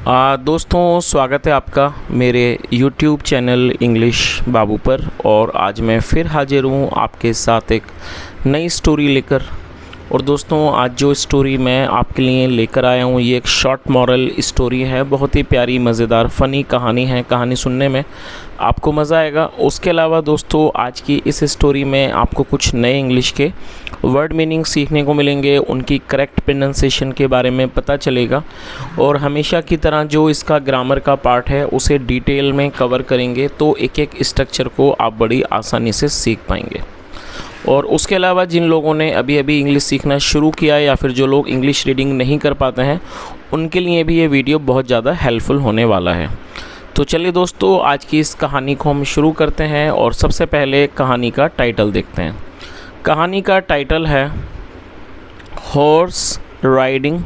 दोस्तों स्वागत है आपका मेरे YouTube चैनल इंग्लिश बाबू पर। और आज मैं फिर हाजिर हूँ आपके साथ एक नई स्टोरी लेकर। और दोस्तों आज जो स्टोरी मैं आपके लिए लेकर आया हूँ ये एक शॉर्ट मॉरल स्टोरी है। बहुत ही प्यारी मज़ेदार फ़नी कहानी है। कहानी सुनने में आपको मज़ा आएगा। उसके अलावा दोस्तों आज की इस स्टोरी में आपको कुछ नए इंग्लिश के वर्ड मीनिंग सीखने को मिलेंगे, उनकी करेक्ट प्रोनाउंसिएशन के बारे में पता चलेगा। और हमेशा की तरह जो इसका ग्रामर का पार्ट है उसे डिटेल में कवर करेंगे, तो एक एक स्ट्रक्चर को आप बड़ी आसानी से सीख पाएंगे। और उसके अलावा जिन लोगों ने अभी अभी इंग्लिश सीखना शुरू किया है या फिर जो लोग इंग्लिश रीडिंग नहीं कर पाते हैं उनके लिए भी ये वीडियो बहुत ज़्यादा हेल्पफुल होने वाला है। तो चलिए दोस्तों आज की इस कहानी को हम शुरू करते हैं। और सबसे पहले कहानी का टाइटल देखते हैं। कहानी का टाइटल है horse riding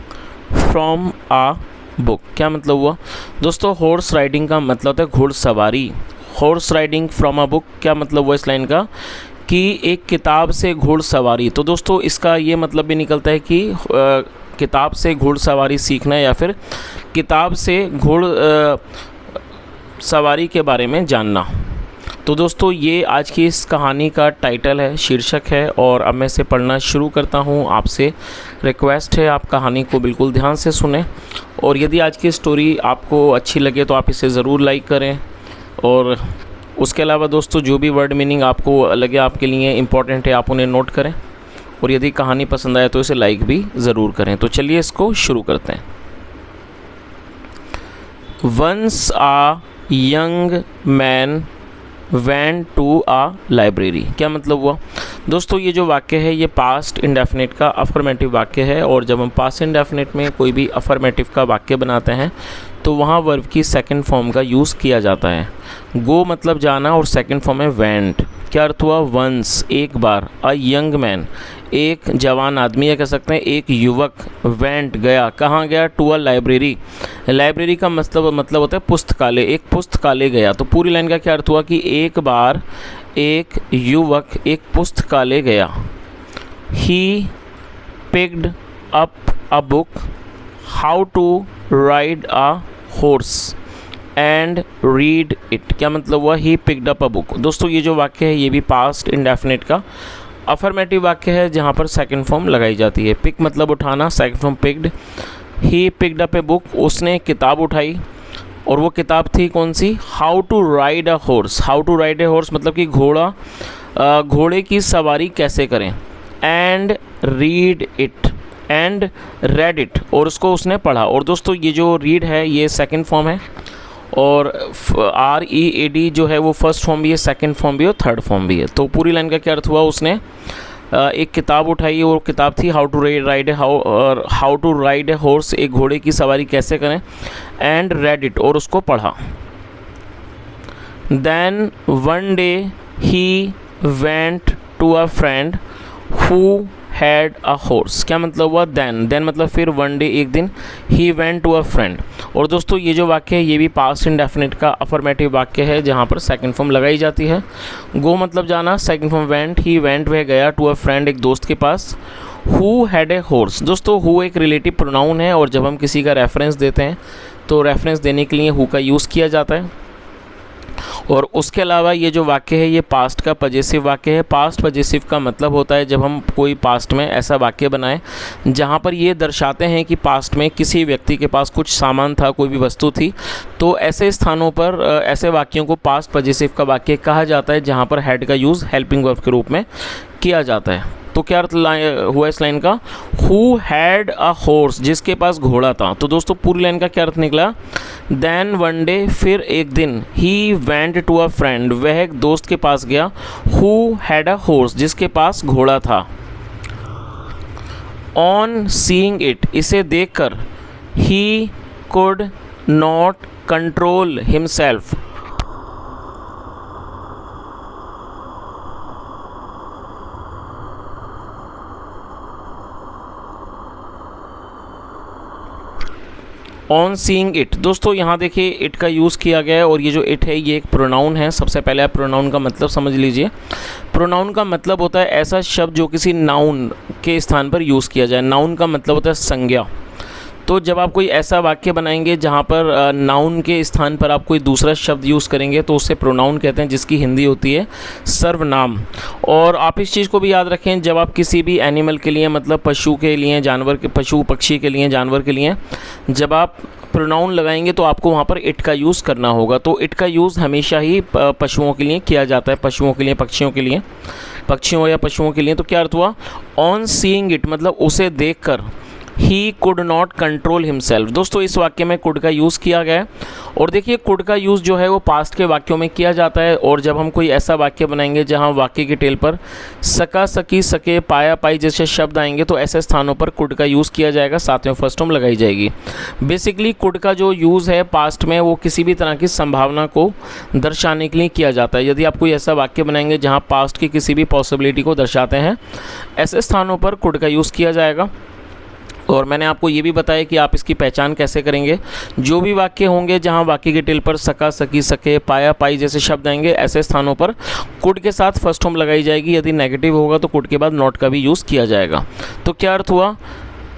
from a book. क्या मतलब हुआ दोस्तों? हॉर्स राइडिंग का मतलब होता है घुड़सवारी। Horse riding from a book क्या मतलब हुआ इस लाइन का कि एक किताब से घुड़सवारी। तो दोस्तों इसका ये मतलब भी निकलता है कि किताब से घुड़सवारी सीखना या फिर किताब से सवारी के बारे में जानना। तो दोस्तों ये आज की इस कहानी का टाइटल है, शीर्षक है। और अब मैं इसे पढ़ना शुरू करता हूँ। आपसे रिक्वेस्ट है आप कहानी को बिल्कुल ध्यान से सुनें। और यदि आज की स्टोरी आपको अच्छी लगे तो आप इसे ज़रूर लाइक करें। और उसके अलावा दोस्तों जो भी वर्ड मीनिंग आपको लगे आपके लिए इम्पॉर्टेंट है आप उन्हें नोट करें। और यदि कहानी पसंद आए तो इसे लाइक भी ज़रूर करें। तो चलिए इसको शुरू करते हैं। Once a young man went to a library। क्या मतलब हुआ दोस्तों? ये जो वाक्य है ये पास्ट इंडेफिनिट का अफर्मेटिव वाक्य है। और जब हम पास्ट इंडेफिनिट में कोई भी अफर्मेटिव का वाक्य बनाते हैं तो वहाँ वर्ब की सेकंड फॉर्म का यूज़ किया जाता है। गो मतलब जाना और सेकंड फॉर्म है वेंट। क्या अर्थ हुआ? वंस एक बार, अ यंग मैन एक जवान आदमी, या कह सकते हैं एक युवक, वेंट गया, कहाँ गया? To a library. लाइब्रेरी का मतलब होता है पुस्तकालय, एक पुस्तकालय गया। तो पूरी लाइन का क्या अर्थ हुआ कि एक बार एक युवक एक पुस्तकालय गया। He picked up a book how to ride a horse and read it. क्या मतलब हुआ? He picked up a book. दोस्तों ये जो वाक्य है ये भी पास्ट इंडेफिनिट का अफर्मेटिव वाक्य है जहाँ पर सेकंड फॉर्म लगाई जाती है। पिक मतलब उठाना, second form picked. He picked up a book, उसने किताब उठाई। और वो किताब थी कौन सी? How to ride a horse. How to ride a horse मतलब कि घोड़े की सवारी कैसे करें। And read it, and read it, और उसको उसने पढ़ा। और दोस्तों ये जो रीड है ये सेकंड फॉर्म है। और READ जो है वो फर्स्ट फॉर्म भी है, सेकंड फॉर्म भी है, थर्ड फॉर्म भी है। तो पूरी लाइन का क्या अर्थ हुआ? उसने एक किताब उठाई और किताब थी how to ride a horse, एक घोड़े की सवारी कैसे करें। एंड रेड इट, और उसको पढ़ा। Then one day he went to a friend who had a horse. क्या मतलब हुआ? देन मतलब फिर, वन डे एक दिन, he went to a friend. और दोस्तों ये जो वाक्य है ये भी पास्ट इंडेफिनिट का अफर्मेटिव वाक्य है जहाँ पर सेकंड फॉर्म लगाई जाती है। गो मतलब जाना, second form went, he went वह गया, टू अ फ्रेंड एक दोस्त के पास। Who had a horse. दोस्तों हु एक रिलेटिव प्रोनाउन है और जब हम किसी का रेफरेंस देते हैं तो रेफरेंस देने के लिए हु का यूज़ किया जाता है। और उसके अलावा ये जो वाक्य है ये पास्ट का पजेसिव वाक्य है। पास्ट पजेसिव का मतलब होता है जब हम कोई पास्ट में ऐसा वाक्य बनाएं जहाँ पर ये दर्शाते हैं कि पास्ट में किसी व्यक्ति के पास कुछ सामान था, कोई भी वस्तु थी। तो ऐसे स्थानों पर ऐसे वाक्यों को पास्ट पजेसिव का वाक्य कहा जाता है जहाँ पर हैड का यूज़ हेल्पिंग वर्ब के रूप में किया जाता है। तो क्या अर्थ हुआ इस लाइन का? हु हैड अ हॉर्स, जिसके पास घोड़ा था। तो दोस्तों पूरी लाइन का क्या अर्थ निकला? देन वन डे फिर एक दिन, he went to a friend वह एक दोस्त के पास गया, हु हैड अ हॉर्स जिसके पास घोड़ा था। ऑन सीइंग इट इसे देखकर, he could not control himself. On seeing it, दोस्तों यहाँ देखिए इट का यूज़ किया गया है। और ये जो इट है ये एक प्रोनाउन है। सबसे पहले आप प्रोनाउन का मतलब समझ लीजिए। प्रोनाउन का मतलब होता है ऐसा शब्द जो किसी नाउन के स्थान पर यूज़ किया जाए। नाउन का मतलब होता है संज्ञा। तो जब आप कोई ऐसा वाक्य बनाएंगे जहाँ पर नाउन के स्थान पर आप कोई दूसरा शब्द यूज़ करेंगे तो उसे प्रोनाउन कहते हैं, जिसकी हिंदी होती है सर्वनाम। और आप इस चीज़ को भी याद रखें, जब आप किसी भी एनिमल के लिए, मतलब पशु के लिए, जानवर के, पशु पक्षी के लिए, जानवर के लिए जब आप प्रोनाउन लगाएंगे तो आपको वहाँ पर इट का यूज़ करना होगा। तो इट का यूज़ हमेशा ही पशुओं के लिए किया जाता है, पशुओं के लिए, पक्षियों के लिए, पक्षियों या पशुओं के लिए। तो क्या अर्थ हुआ, ऑन सीइंग इट मतलब उसे देखकर, he could not control himself. दोस्तों इस वाक्य में कुड का यूज़ किया गया है। और देखिए कुड का यूज़ जो है वो पास्ट के वाक्यों में किया जाता है। और जब हम कोई ऐसा वाक्य बनाएंगे जहां वाक्य के टेल पर सका, सकी, सके, पाया, पाई जैसे शब्द आएंगे तो ऐसे स्थानों पर कुड का यूज़ किया जाएगा, साथ में फर्स्ट फॉर्म लगाई जाएगी। बेसिकली कुड का जो यूज़ है पास्ट में वो किसी भी तरह की संभावना को दर्शाने के लिए किया जाता है। यदि आप कोई ऐसा वाक्य बनाएंगे जहाँ पास्ट की किसी भी पॉसिबिलिटी को दर्शाते हैं, ऐसे स्थानों पर कुड का यूज़ किया जाएगा। और मैंने आपको ये भी बताया कि आप इसकी पहचान कैसे करेंगे। जो भी वाक्य होंगे जहां वाक्य के टेल पर सका, सकी, सके, पाया, पाई जैसे शब्द आएंगे, ऐसे स्थानों पर कुड के साथ फर्स्ट फॉर्म लगाई जाएगी। यदि नेगेटिव होगा तो कुड के बाद नॉट का भी यूज़ किया जाएगा। तो क्या अर्थ हुआ,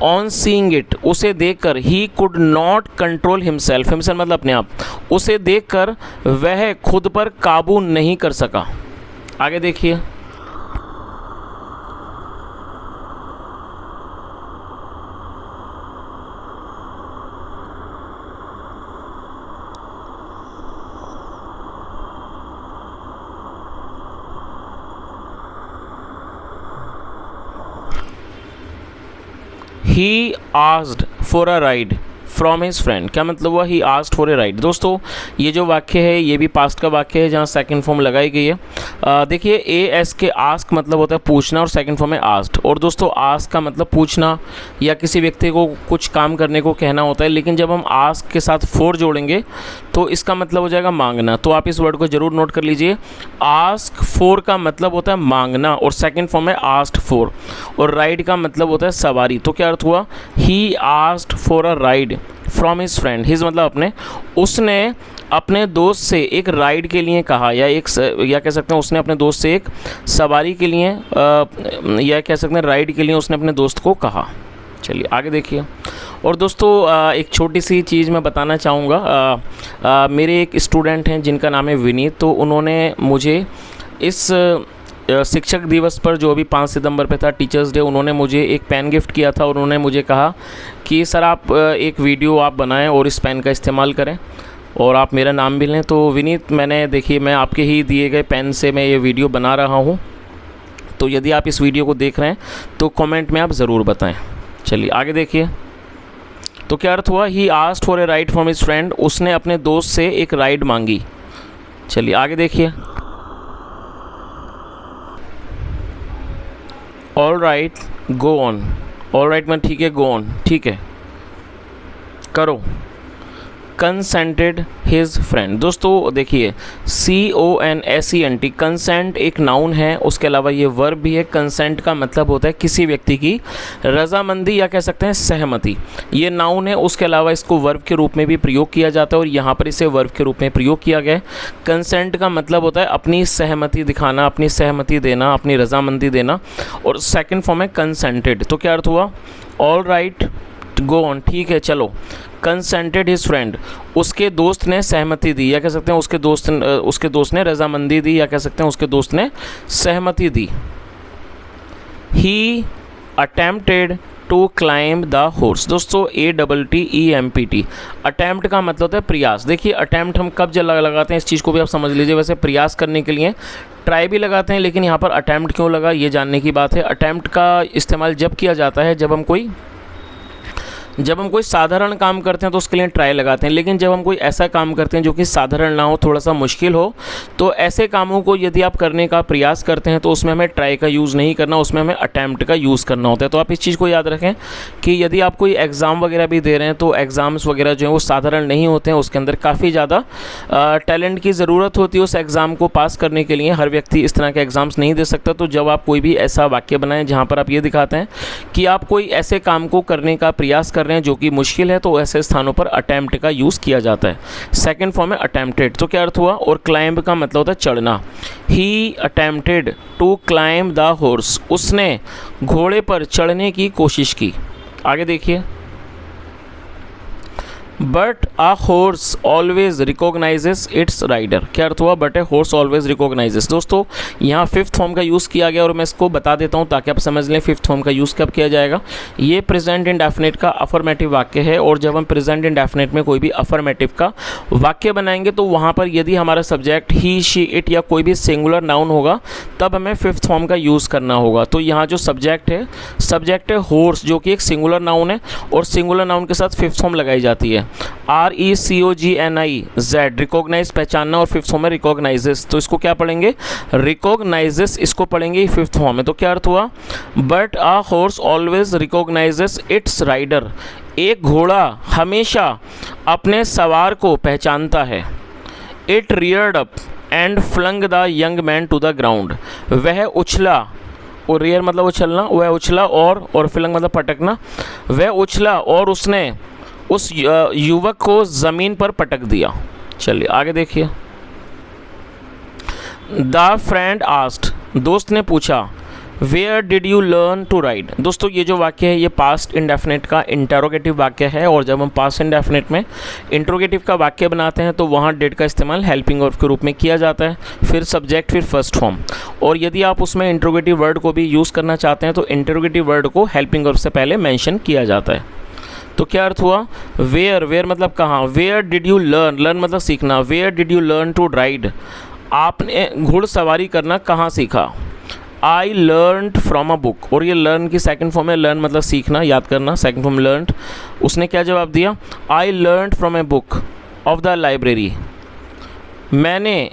ऑन सीइंग इट उसे देखकर, he could not control himself, himself मतलब अपने आप, उसे देखकर वह खुद पर काबू नहीं कर सका। आगे देखिए, he asked for a ride from his friend. क्या मतलब हुआ, he asked for a ride. दोस्तों ये जो वाक्य है ये भी पास्ट का वाक्य है जहाँ सेकंड फॉर्म लगाई गई है। देखिए ए एस के आस्क मतलब होता है पूछना और सेकंड फॉर्म है आस्क्ड। और दोस्तों आस्क का मतलब पूछना या किसी व्यक्ति को कुछ काम करने को कहना होता है, लेकिन जब हम आस्क के साथ फॉर जोड़ेंगे तो इसका मतलब हो जाएगा मांगना। तो आप इस वर्ड को जरूर नोट कर लीजिए। आस्क फॉर का मतलब होता है मांगना और सेकंड फॉर्म है आस्क्ड फॉर। और राइड का मतलब होता है सवारी। तो क्या अर्थ हुआ, he asked for a ride from his friend. His मतलब अपने, उसने अपने दोस्त से एक राइड के लिए कहा, या कह सकते हैं उसने अपने दोस्त से एक सवारी के लिए या कह सकते हैं राइड के लिए उसने अपने दोस्त को कहा। चलिए आगे देखिए। और दोस्तों एक छोटी सी चीज़ मैं बताना चाहूँगा। मेरे एक स्टूडेंट हैं जिनका नाम है विनीत। तो उन्होंने मुझे इस शिक्षक दिवस पर, जो अभी 5 सितंबर पे था, टीचर्स डे, उन्होंने मुझे एक पेन गिफ्ट किया था। और उन्होंने मुझे कहा कि सर आप एक वीडियो आप बनाएं और इस पेन का इस्तेमाल करें और आप मेरा नाम भी लें। तो विनीत, मैंने देखिए मैं आपके ही दिए गए पेन से मैं ये वीडियो बना रहा हूँ। तो यदि आप इस वीडियो को देख रहे हैं तो कमेंट में आप ज़रूर बताएं। चलिए आगे देखिए। तो क्या अर्थ हुआ, he asked for a ride from his friend, उसने अपने दोस्त से एक राइड मांगी। चलिए आगे देखिए। All right go on. All right में ठीक है, गो ऑन ठीक है, करो। Consented his friend. दोस्तों देखिए CONSENT, कंसेंट एक नाउन है, उसके अलावा ये वर्ब भी है। कंसेंट का मतलब होता है किसी व्यक्ति की रजामंदी या कह सकते हैं सहमति। ये नाउन है, उसके अलावा इसको वर्ब के रूप में भी प्रयोग किया जाता है और यहाँ पर इसे वर्ब के रूप में प्रयोग किया गया है। कंसेंट का मतलब होता है अपनी सहमति दिखाना, अपनी सहमति देना, अपनी रजामंदी देना। और सेकेंड फॉर्म है कंसेंटेड। तो क्या अर्थ हुआ, ऑल राइट गो ऑन ठीक है चलो। कंसेंटेड हिज फ्रेंड, उसके दोस्त ने सहमति दी, या कह सकते हैं उसके दोस्त ने रजामंदी दी, या कह सकते हैं उसके दोस्त ने सहमति दी। He attempted to climb the horse. दोस्तों ATTEMPT, अटैम्प्ट का मतलब होता है प्रयास। देखिए अटैम्प्ट हम कब लगाते हैं, इस चीज़ को भी आप समझ लीजिए। वैसे प्रयास करने के लिए ट्राई भी लगाते हैं, लेकिन यहाँ पर अटैम्प्ट क्यों लगा ये जानने की बात है। अटैम्प्ट का इस्तेमाल जब किया जाता है जब हम कोई साधारण काम करते हैं तो उसके लिए ट्राई लगाते हैं, लेकिन जब हम कोई ऐसा काम करते हैं जो कि साधारण ना हो, थोड़ा सा मुश्किल हो, तो ऐसे कामों को यदि आप करने का प्रयास करते हैं तो उसमें हमें ट्राई का यूज़ नहीं करना, उसमें हमें अटैम्प्ट का यूज़ करना होता है। तो आप इस चीज़ को याद रखें कि यदि आप कोई एग्ज़ाम वगैरह भी दे रहे हैं तो एग्ज़ाम्स वगैरह जो हैं वो साधारण नहीं होते हैं, उसके अंदर काफ़ी ज़्यादा टैलेंट की ज़रूरत होती है उस एग्ज़ाम को पास करने के लिए। हर व्यक्ति इस तरह के एग्ज़ाम्स नहीं दे सकता। तो जब आप कोई भी ऐसा वाक्य बनाएं जहाँ पर आप ये दिखाते हैं कि आप कोई ऐसे काम को करने का प्रयास कर रहे हैं जो कि मुश्किल है, तो ऐसे स्थानों पर अटेम्प्ट का यूज़ किया जाता है। सेकंड फॉर्म है अटेम्प्टेड। तो क्या अर्थ हुआ, और क्लाइंब का मतलब होता है चढ़ना। He attempted to climb the horse, उसने घोड़े पर चढ़ने की कोशिश की। आगे देखिए। But a horse always recognises its rider. क्या अर्थ हुआ? But a horse always recognises. दोस्तों यहाँ फिफ्थ फॉर्म का यूज़ किया गया और मैं इसको बता देता हूँ ताकि आप समझ लें फिफ्थ फॉर्म का यूज़ कब किया जाएगा। ये प्रेजेंट इंडेफिनिट का अफर्मेटिव वाक्य है और जब हम प्रेजेंट इंडेफिनिट में कोई भी अफर्मेटिव का वाक्य बनाएंगे तो वहाँ पर यदि हमारा सब्जेक्ट ही, शी, इट या कोई भी सिंगुलर नाउन होगा तब हमें फिफ्थ फॉर्म का यूज़ करना होगा। तो यहाँ जो सब्जेक्ट है हॉर्स, जो कि एक सिंगुलर नाउन है और सिंगुलर नाउन के साथ फिफ्थ फॉर्म लगाई जाती है। RECOGNIZ, रिकॉग्नाइज पहचानना, और फिफ्थ फॉर्म में रिकॉग्नाइजेस। तो इसको क्या पढ़ेंगे? रिकॉग्नाइजेस, इसको पढ़ेंगे फिफ्थ फॉर्म में। तो क्या अर्थ हुआ? But a horse always recognises its rider. एक घोड़ा हमेशा अपने सवार को पहचानता है। It reared up and flung the young man to the ground. वह उछला, और रियर मतलब उछलना, वह उछला और फ्लंग मतलब पटकना। वह उछला और उसने उस युवक को ज़मीन पर पटक दिया। चलिए आगे देखिए। द फ्रेंड आस्क्ड, दोस्त ने पूछा, where did you learn to ride. दोस्तों ये जो वाक्य है ये पास्ट इंडेफिनिट का इंटरोगेटिव वाक्य है और जब हम पास्ट इंडेफिनिट में इंटरोगेटिव का वाक्य बनाते हैं तो वहाँ डिड का इस्तेमाल हेल्पिंग वर्ब के रूप में किया जाता है, फिर सब्जेक्ट, फिर फर्स्ट फॉर्म। और यदि आप उसमें इंटरोगेटिव वर्ड को भी यूज़ करना चाहते हैं तो इंटरोगेटिव वर्ड को हेल्पिंग वर्ब से पहले मैंशन किया जाता है। तो क्या अर्थ हुआ? वेयर मतलब कहाँ। वेयर डिड यू लर्न मतलब सीखना। Where did you learn to ride, आपने घुड़सवारी करना कहाँ सीखा। I learned from a book, और ये लर्न की सेकंड फॉर्म है। लर्न मतलब सीखना, याद करना, सेकंड फॉर्म लर्नड। उसने क्या जवाब दिया? आई learned from a book of the library. मैंने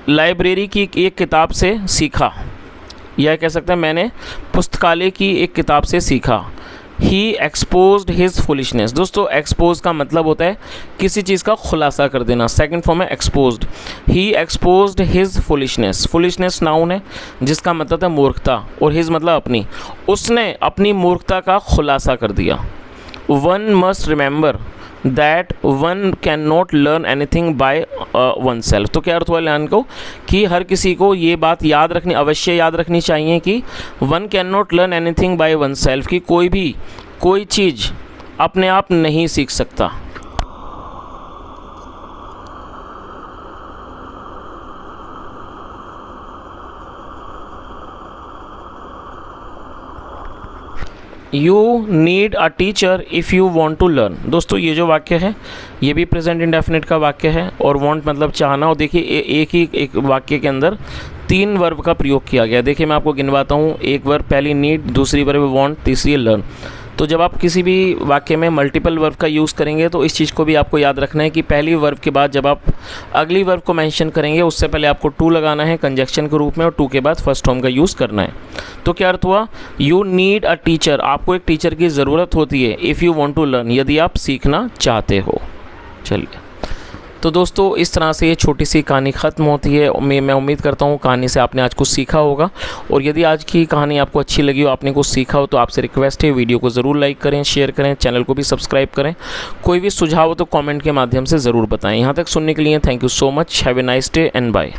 लाइब्रेरी की एक किताब से सीखा, यह कह सकते हैं मैंने पुस्तकालय की एक किताब से सीखा। ही एक्सपोज्ड हिज फुलिशनेस। दोस्तों एक्सपोज का मतलब होता है किसी चीज़ का खुलासा कर देना, सेकंड फॉर्म है exposed. He exposed his foolishness. Foolishness noun है जिसका मतलब है मूर्खता, और हिज मतलब अपनी। उसने अपनी मूर्खता का खुलासा कर दिया। One must remember that one can not learn anything by one self. तो क्या अर्थ हुआ लर्न को? कि हर किसी को ये बात याद रखनी, अवश्य याद रखनी चाहिए कि one can not learn anything by oneself, कि कोई चीज़ अपने आप नहीं सीख सकता। You need a teacher if you want to learn. दोस्तों ये जो वाक्य है ये भी प्रेजेंट इंडेफिनिट का वाक्य है और वॉन्ट मतलब चाहना। और देखिए एक वाक्य के अंदर 3 वर्ब का प्रयोग किया गया। देखिए मैं आपको गिनवाता हूँ। एक वर्ब पहली नीड, दूसरी वर्ब वॉन्ट, तीसरी लर्न। तो जब आप किसी भी वाक्य में मल्टीपल वर्ब का यूज़ करेंगे तो इस चीज़ को भी आपको याद रखना है कि पहली वर्ब के बाद जब आप अगली वर्ब को मेंशन करेंगे उससे पहले आपको टू लगाना है कंजक्शन के रूप में, और टू के बाद फर्स्ट फॉर्म का यूज़ करना है। तो क्या अर्थ हुआ? यू नीड अ टीचर, आपको एक टीचर की ज़रूरत होती है। If you want to learn, यदि आप सीखना चाहते हो। चलिए तो दोस्तों इस तरह से ये छोटी सी कहानी ख़त्म होती है। मैं उम्मीद करता हूँ कहानी से आपने आज कुछ सीखा होगा, और यदि आज की कहानी आपको अच्छी लगी हो, आपने कुछ सीखा हो, तो आपसे रिक्वेस्ट है वीडियो को ज़रूर लाइक करें, शेयर करें, चैनल को भी सब्सक्राइब करें। कोई भी सुझाव हो तो कमेंट के माध्यम से ज़रूर बताएं। यहाँ तक सुनने के लिए thank you so much. Have a nice day and bye.